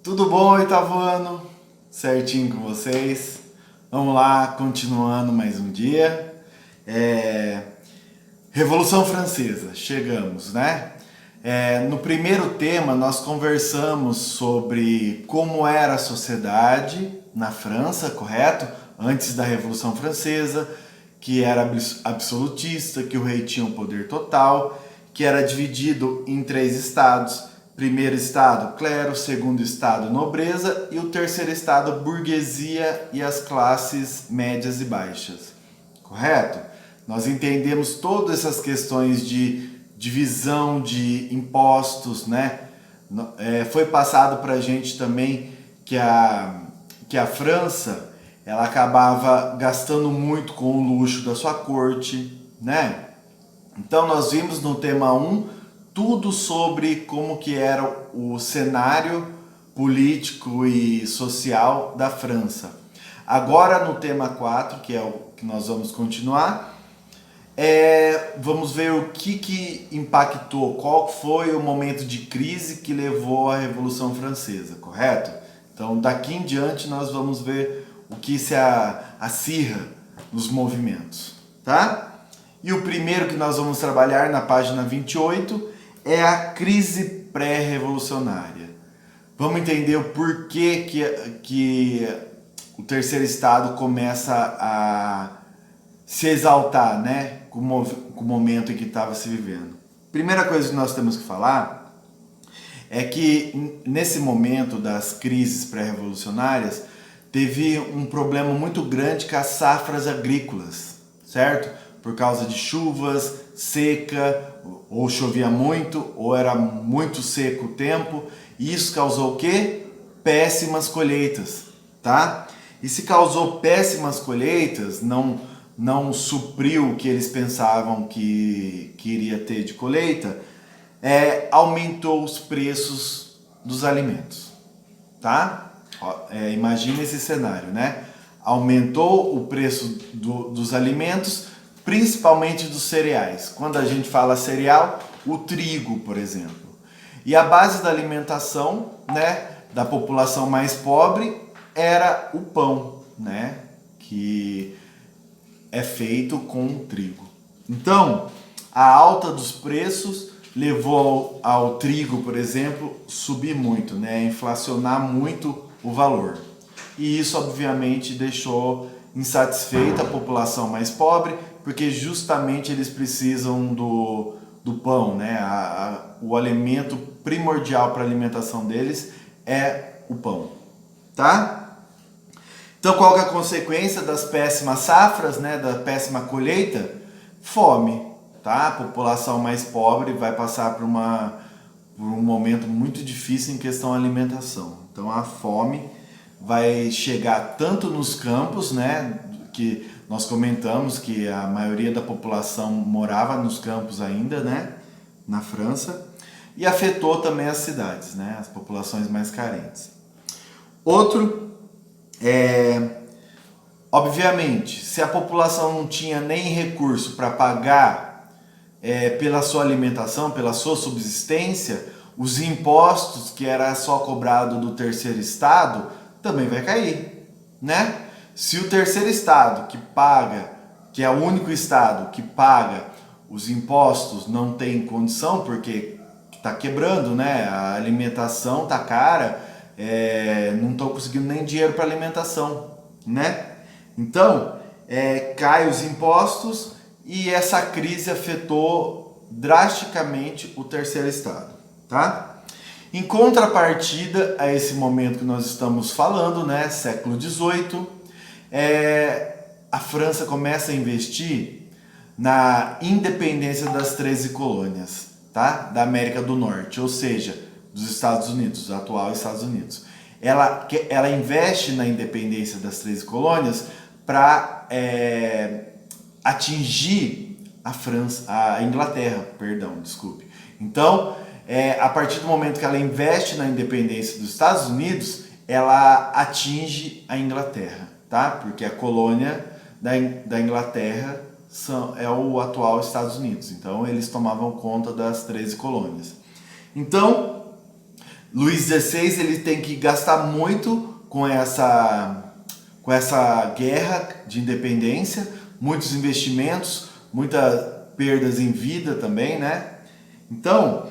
Tudo bom, oitavo ano? Certinho com vocês? Vamos lá, continuando mais um dia. Revolução Francesa, chegamos, né? No primeiro tema nós conversamos sobre como era a sociedade na França, correto? Antes da Revolução Francesa, que era absolutista, que o rei tinha um poder total, que era dividido em 3 estados. Primeiro estado, clero, segundo estado, nobreza e o terceiro estado, burguesia e as classes médias e baixas. Correto? Nós entendemos todas essas questões de divisão de impostos, né? Foi passado para a gente também que a França ela acabava gastando muito com o luxo da sua corte, né? Então nós vimos no tema 1 tudo sobre como que era o cenário político e social da França. Agora no tema 4, que é o que nós vamos continuar, vamos ver o que impactou, qual foi o momento de crise que levou à Revolução Francesa, correto? Então daqui em diante nós vamos ver o que se acirra nos movimentos, tá? E o primeiro que nós vamos trabalhar na página 28 é a crise pré-revolucionária. Vamos entender o porquê que o terceiro estado começa a se exaltar, né, com o momento em que estava se vivendo. Primeira coisa que nós temos que falar é que nesse momento das crises pré-revolucionárias teve um problema muito grande com as safras agrícolas, certo? Por causa de chuvas, seca, ou chovia muito, ou era muito seco o tempo, e isso causou o quê? Péssimas colheitas, tá? E se causou péssimas colheitas, não supriu o que eles pensavam que iria ter de colheita, aumentou os preços dos alimentos, tá? Imagina esse cenário, né? Aumentou o preço dos alimentos, principalmente dos cereais. Quando a gente fala cereal, o trigo, por exemplo. E a base da alimentação, né, da população mais pobre era o pão, né, que é feito com trigo. Então, a alta dos preços levou ao trigo, por exemplo, subir muito, né, inflacionar muito o valor. E isso, obviamente, deixou insatisfeita a população mais pobre, porque justamente eles precisam do pão, né? O alimento primordial para a alimentação deles é o pão, tá? Então qual que é a consequência das péssimas safras, né? Da péssima colheita? Fome, tá? A população mais pobre vai passar por um momento muito difícil em questão da alimentação. Então a fome vai chegar tanto nos campos, né? Que nós comentamos que a maioria da população morava nos campos ainda, né, na França, e afetou também as cidades, né, as populações mais carentes. Outro obviamente, se a população não tinha nem recurso para pagar pela sua alimentação, pela sua subsistência, os impostos que era só cobrado do terceiro estado também vai cair, né? Se o terceiro estado que é o único estado que paga os impostos, não tem condição porque está quebrando, né? A alimentação está cara, não estão conseguindo nem dinheiro para alimentação, né? Então, cai os impostos e essa crise afetou drasticamente o terceiro estado, tá? Em contrapartida a esse momento que nós estamos falando, né? Século XVIII, a França começa a investir na independência das 13 colônias, tá? Da América do Norte, ou seja, dos Estados Unidos, dos atuais Estados Unidos. Ela investe na independência das 13 colônias para atingir a Inglaterra, perdão, desculpe. Então, a partir do momento que ela investe na independência dos Estados Unidos, ela atinge a Inglaterra, tá? Porque a colônia da Inglaterra é o atual Estados Unidos. Então eles tomavam conta das 13 colônias. Então, Luís XVI ele tem que gastar muito com essa guerra de independência, muitos investimentos, muitas perdas em vida também, né? Então,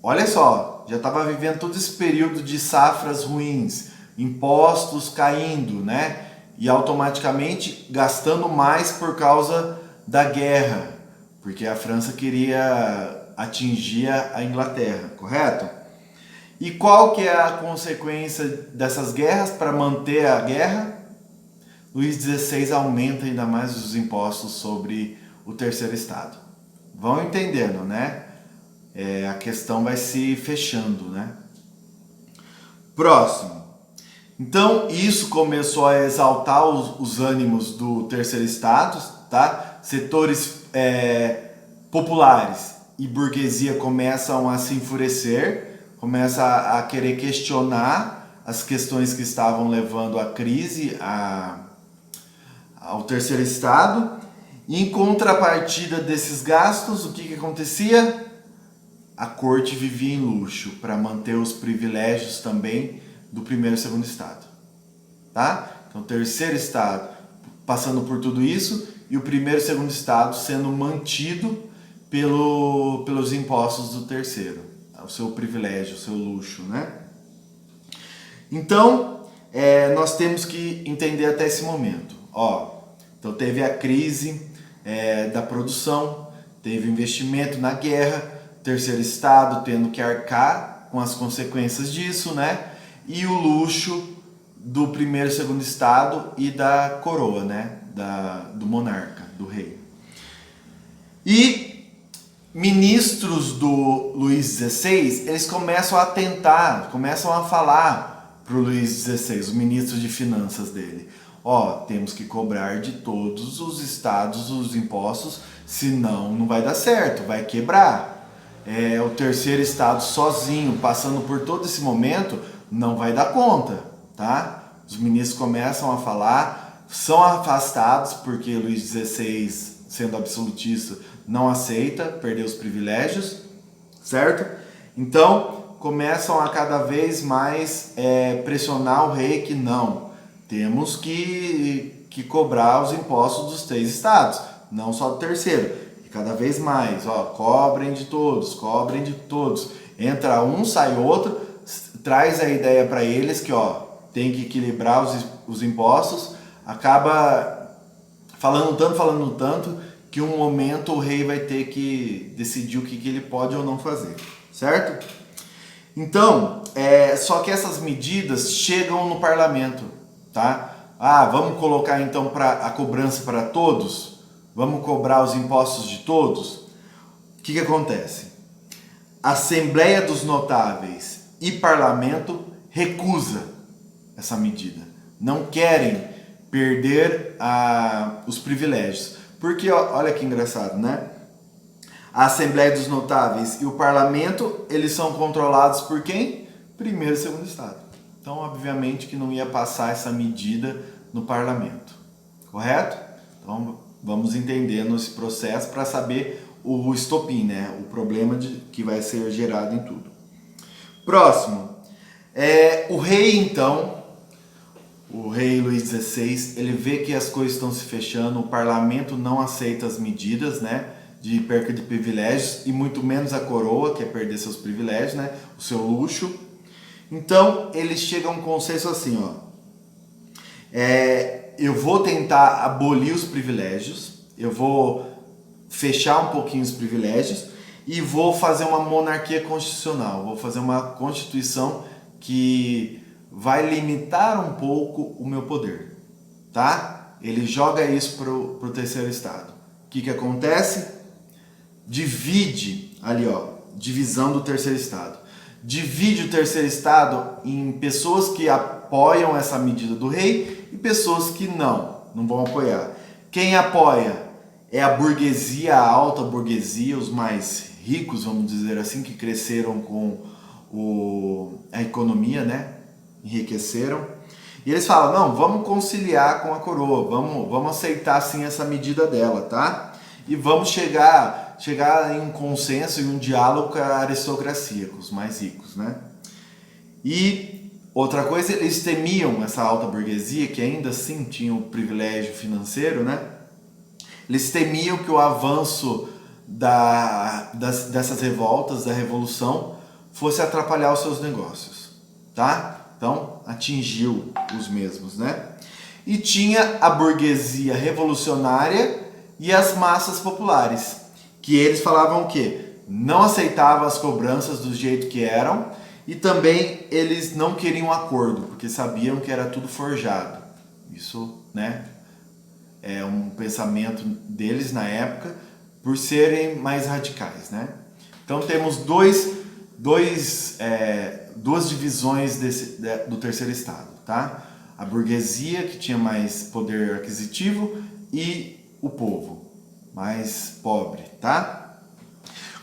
olha só, já estava vivendo todo esse período de safras ruins, impostos caindo, né? E automaticamente gastando mais por causa da guerra, porque a França queria atingir a Inglaterra, correto? E qual que é a consequência dessas guerras para manter a guerra? Luís XVI aumenta ainda mais os impostos sobre o terceiro estado. Vão entendendo, né? A questão vai se fechando, né? Próximo. Então, isso começou a exaltar os ânimos do terceiro estado, tá? Setores populares e burguesia começam a se enfurecer, começam a querer questionar as questões que estavam levando à crise, ao terceiro estado. E em contrapartida desses gastos, o que acontecia? A corte vivia em luxo para manter os privilégios também do primeiro e segundo estado, tá? Então, o terceiro estado passando por tudo isso e o primeiro e segundo estado sendo mantido pelos impostos do terceiro, o seu privilégio, o seu luxo, né? Então, nós temos que entender até esse momento. Então teve a crise da produção, teve investimento na guerra, terceiro estado tendo que arcar com as consequências disso, né? E o luxo do primeiro e segundo estado e da coroa, né? Do monarca, do rei. E ministros do Luís XVI, eles começam a tentar, começam a falar para o Luís XVI, os ministros de finanças dele, temos que cobrar de todos os estados os impostos, senão não vai dar certo, vai quebrar. O terceiro estado sozinho, passando por todo esse momento, não vai dar conta, tá? Os ministros começam a falar, são afastados porque Luís XVI, sendo absolutista, não aceita perder os privilégios, certo? Então, começam a cada vez mais pressionar o rei que não, temos que cobrar os impostos dos três estados, não só do terceiro. E cada vez mais, cobrem de todos. Entra um, sai outro, traz a ideia para eles que tem que equilibrar os impostos, acaba falando tanto, que um momento o rei vai ter que decidir o que ele pode ou não fazer, certo? Então, só que essas medidas chegam no parlamento, tá? Vamos colocar então a cobrança para todos? Vamos cobrar os impostos de todos? O que acontece? A Assembleia dos Notáveis e Parlamento recusa essa medida. Não querem perder os privilégios. Porque, olha que engraçado, né? A Assembleia dos Notáveis e o Parlamento, eles são controlados por quem? Primeiro e segundo estado. Então, obviamente que não ia passar essa medida no Parlamento. Correto? Então, vamos entendendo esse processo para saber o estopim, né? O problema que vai ser gerado em tudo. Próximo. O rei, então, o rei Luís XVI, ele vê que as coisas estão se fechando, o parlamento não aceita as medidas, né, de perca de privilégios, e muito menos a coroa, que é perder seus privilégios, né, o seu luxo. Então, eles chegam a um consenso assim, eu vou tentar abolir os privilégios, eu vou fechar um pouquinho os privilégios e vou fazer uma monarquia constitucional, vou fazer uma constituição que vai limitar um pouco o meu poder, tá? Ele joga isso pro terceiro estado. O que acontece? Divide ali, divisão do terceiro estado. Divide o terceiro estado em pessoas que apoiam essa medida do rei e pessoas que não vão apoiar. Quem apoia é a burguesia, a alta burguesia, os mais ricos, vamos dizer assim, que cresceram com a economia, né? Enriqueceram. E eles falam, não, vamos conciliar com a coroa, vamos aceitar sim essa medida dela, tá? E vamos chegar em um consenso e um diálogo com a aristocracia, com os mais ricos, né? E outra coisa, eles temiam, essa alta burguesia, que ainda assim tinha o privilégio financeiro, né? Eles temiam que o avanço dessas revoltas, da revolução, fosse atrapalhar os seus negócios, tá? Então, atingiu os mesmos, né? E tinha a burguesia revolucionária e as massas populares, que eles falavam o quê? Não aceitavam as cobranças do jeito que eram e também eles não queriam acordo, porque sabiam que era tudo forjado. Isso, né? É um pensamento deles na época, por serem mais radicais, né? Então temos duas divisões do terceiro estado, tá? A burguesia, que tinha mais poder aquisitivo, e o povo, mais pobre, tá?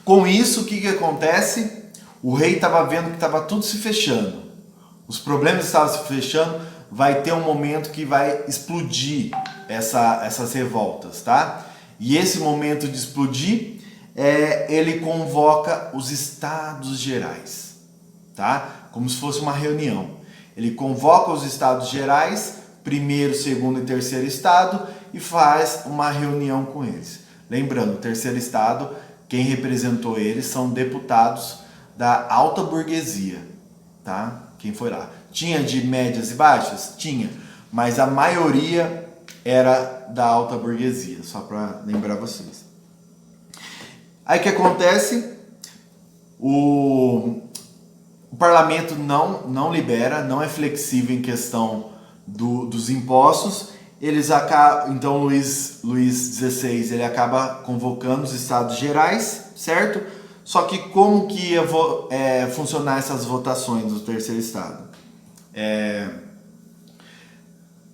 Com isso, o que acontece? O rei estava vendo que estava tudo se fechando. Os problemas estavam se fechando, vai ter um momento que vai explodir essas revoltas, tá? E esse momento de explodir, ele convoca os Estados Gerais, tá? Como se fosse uma reunião. Ele convoca os Estados Gerais, primeiro, segundo e terceiro estado, e faz uma reunião com eles. Lembrando, o terceiro estado, quem representou eles são deputados da alta burguesia, tá? Quem foi lá? Tinha de médias e baixas? Tinha, mas a maioria era da alta burguesia, só para lembrar vocês. Aí o que acontece? O parlamento não libera, não é flexível em questão dos impostos. Então Luís XVI ele acaba convocando os Estados Gerais, certo? Só que como que ia funcionar essas votações do terceiro estado?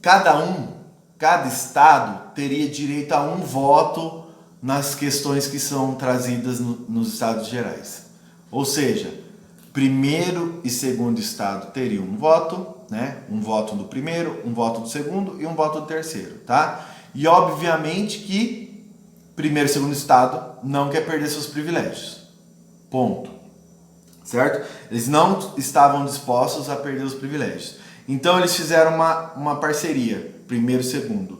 Cada estado teria direito a um voto nas questões que são trazidas nos Estados Gerais. Ou seja, primeiro e segundo estado teriam um voto, né? Um voto do primeiro, um voto do segundo e um voto do terceiro, tá? E obviamente que primeiro e segundo estado não quer perder seus privilégios. Ponto. Certo? Eles não estavam dispostos a perder os privilégios. Então eles fizeram uma parceria, primeiro e segundo.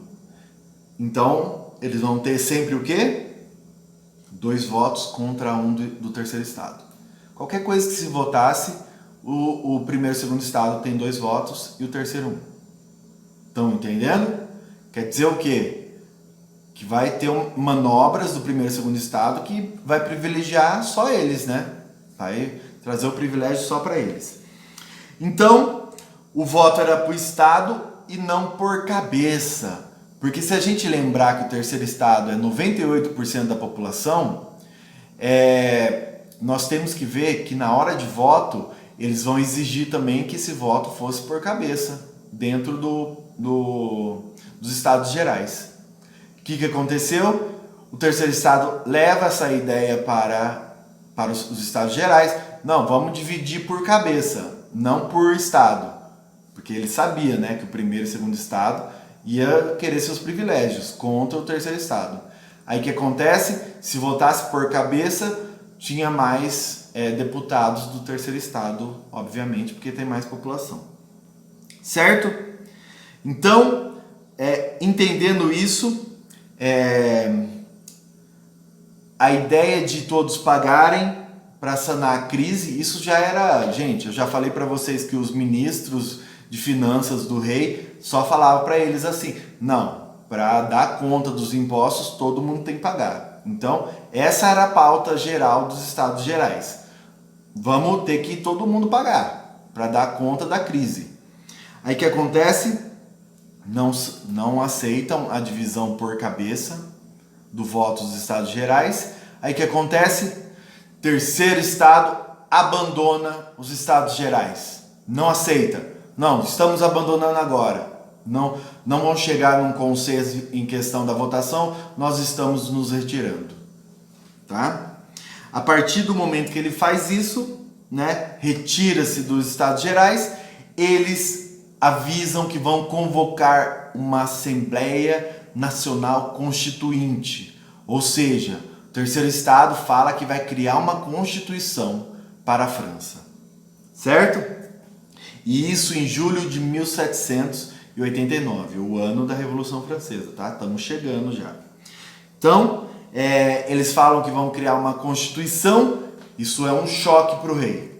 Então eles vão ter sempre o quê? 2 votos contra um do terceiro estado. Qualquer coisa que se votasse, o primeiro e segundo estado tem 2 votos e o terceiro 1. Estão entendendo? Quer dizer o quê? Que vai ter manobras do primeiro e segundo estado que vai privilegiar só eles, né? Vai trazer o privilégio só para eles. Então, o voto era para o estado e não por cabeça. Porque se a gente lembrar que o terceiro estado é 98% da população, nós temos que ver que na hora de voto, eles vão exigir também que esse voto fosse por cabeça, dentro dos Estados Gerais. O que aconteceu? O terceiro estado leva essa ideia para os Estados Gerais. Não, vamos dividir por cabeça, não por estado. Porque ele sabia, né, que o primeiro e o segundo estado ia querer seus privilégios contra o terceiro estado. Aí o que acontece? Se votasse por cabeça, tinha mais deputados do terceiro estado, obviamente, porque tem mais população. Certo? Então, entendendo isso, a ideia de todos pagarem para sanar a crise, isso já era... Gente, eu já falei para vocês que os ministros de finanças do rei só falavam para eles assim, não, para dar conta dos impostos, todo mundo tem que pagar. Então, essa era a pauta geral dos Estados Gerais. Vamos ter que todo mundo pagar para dar conta da crise. Aí o que acontece? Não aceitam a divisão por cabeça do voto dos Estados Gerais. Aí o que acontece? Terceiro estado abandona os Estados Gerais. Não aceita. Não, estamos abandonando agora. Não vão chegar num consenso em questão da votação, nós estamos nos retirando. Tá? A partir do momento que ele faz isso, né, retira-se dos Estados Gerais, eles avisam que vão convocar uma Assembleia Nacional Constituinte. Ou seja, o terceiro estado fala que vai criar uma constituição para a França. Certo? E isso em julho de 1789, o ano da Revolução Francesa, tá? Estamos chegando já. Então, eles falam que vão criar uma constituição, isso é um choque para o rei.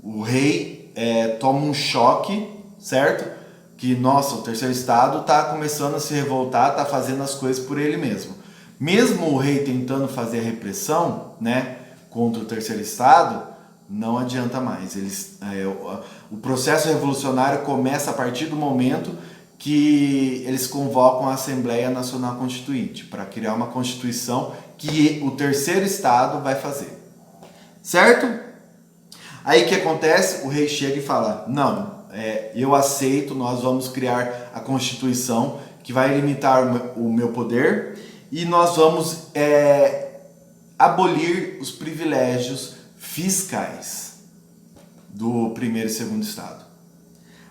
O rei toma um choque, certo? Que, nossa, o terceiro estado está começando a se revoltar, está fazendo as coisas por ele mesmo. Mesmo o rei tentando fazer a repressão, né, contra o terceiro estado, não adianta mais. O processo revolucionário começa a partir do momento que eles convocam a Assembleia Nacional Constituinte para criar uma constituição que o terceiro estado vai fazer. Certo? Aí o que acontece? O rei chega e fala, não, eu aceito, nós vamos criar a constituição que vai limitar o meu poder e nós vamos abolir os privilégios fiscais do primeiro e segundo estado.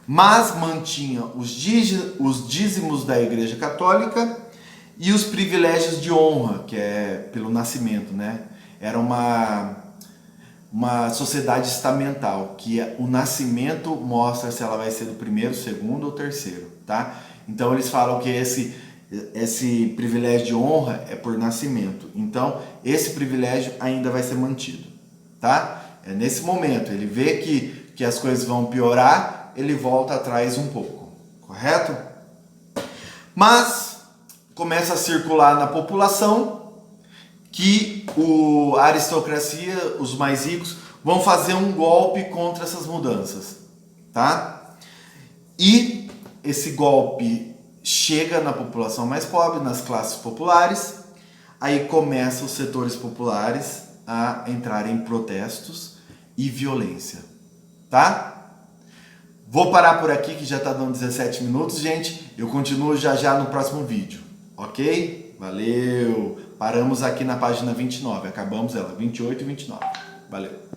Mas mantinha os dízimos da Igreja Católica e os privilégios de honra, que é pelo nascimento, né? Era uma sociedade estamental, que o nascimento mostra se ela vai ser do primeiro, segundo ou terceiro, tá? Então eles falam que esse privilégio de honra é por nascimento. Então esse privilégio ainda vai ser mantido, tá? Nesse momento ele vê que as coisas vão piorar, ele volta atrás um pouco, correto? Mas começa a circular na população que a aristocracia, os mais ricos, vão fazer um golpe contra essas mudanças, tá? E esse golpe chega na população mais pobre, nas classes populares, aí começam os setores populares a entrar em protestos e violência, tá? Vou parar por aqui que já está dando 17 minutos, gente. Eu continuo já no próximo vídeo, ok? Valeu! Paramos aqui na página 29, acabamos ela, 28 e 29. Valeu!